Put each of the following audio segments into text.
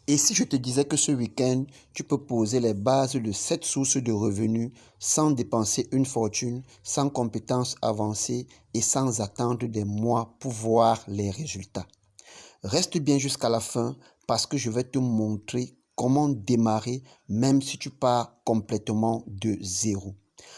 Et si je te disais que ce week-end, tu peux poser les bases de 7 sources de revenus sans dépenser une fortune, sans compétences avancées et sans attendre des mois pour voir les résultats. Reste bien jusqu'à la fin parce que je vais te montrer comment démarrer même si tu pars complètement de zéro.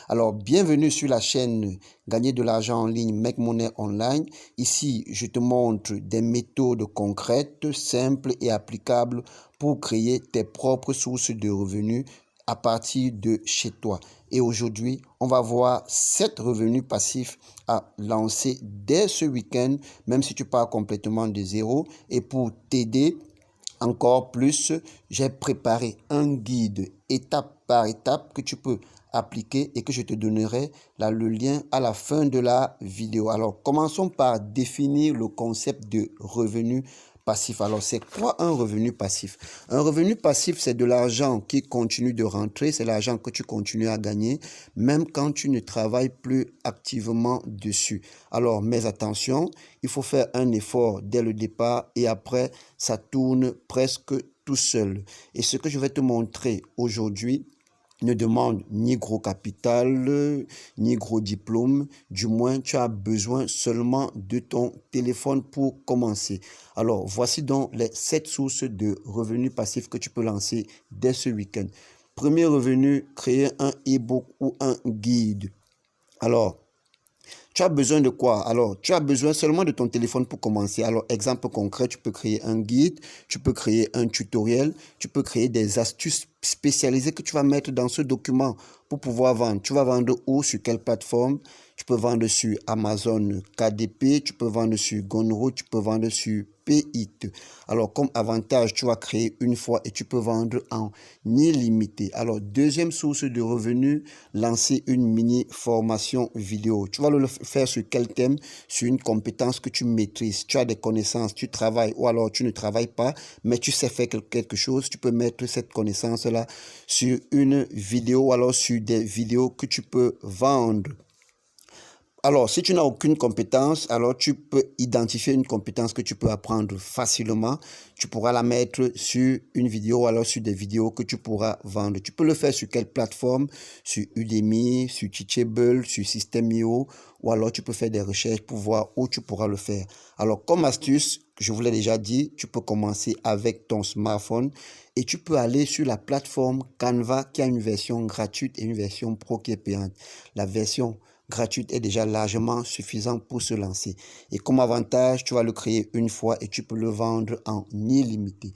Alors, bienvenue sur la chaîne Gagner de l'argent en ligne, Make Money Online. Ici, je te montre des méthodes concrètes, simples et applicables pour créer tes propres sources de revenus à partir de chez toi. Et aujourd'hui, on va voir 7 revenus passifs à lancer dès ce week-end, même si tu pars complètement de zéro. Et pour t'aider encore plus, j'ai préparé un guide étape par étape que tu peux appliquer et que je te donnerai le lien à la fin de la vidéo. Alors, commençons par définir le concept de revenu passif. Alors, c'est quoi un revenu passif? Un revenu passif, c'est de l'argent qui continue de rentrer, c'est l'argent que tu continues à gagner, même quand tu ne travailles plus activement dessus. Alors, mais attention, il faut faire un effort dès le départ et après, ça tourne presque tout seul. Et ce que je vais te montrer aujourd'hui ne demande ni gros capital, ni gros diplôme. Du moins, tu as besoin seulement de ton téléphone pour commencer. Alors, voici donc les 7 sources de revenus passifs que tu peux lancer dès ce week-end. Premier revenu, créer un e-book ou un guide. Alors, tu as besoin de quoi? Alors, tu as besoin seulement de ton téléphone pour commencer. Alors, exemple concret, tu peux créer un guide, tu peux créer un tutoriel, tu peux créer des astuces spécialisées que tu vas mettre dans ce document pour pouvoir vendre. Tu vas vendre où, sur quelle plateforme? Tu peux vendre sur Amazon KDP, tu peux vendre sur Gumroad, tu peux vendre sur Payit. Alors, comme avantage, tu vas créer une fois et tu peux vendre en illimité. Alors, deuxième source de revenus, lancer une mini formation vidéo. Tu vas le faire sur quel thème? Sur une compétence que tu maîtrises. Tu as des connaissances, tu travailles ou alors tu ne travailles pas, mais tu sais faire quelque chose. Tu peux mettre cette connaissance-là sur une vidéo ou alors sur des vidéos que tu peux vendre. Alors, si tu n'as aucune compétence, alors tu peux identifier une compétence que tu peux apprendre facilement. Tu pourras la mettre sur une vidéo ou alors sur des vidéos que tu pourras vendre. Tu peux le faire sur quelle plateforme? Sur Udemy, sur Teachable, sur System.io ou alors tu peux faire des recherches pour voir où tu pourras le faire. Alors, comme astuce, je vous l'ai déjà dit, tu peux commencer avec ton smartphone et tu peux aller sur la plateforme Canva qui a une version gratuite et une version pro qui est payante. La version gratuite est déjà largement suffisante pour se lancer. Et comme avantage, tu vas le créer une fois et tu peux le vendre en illimité.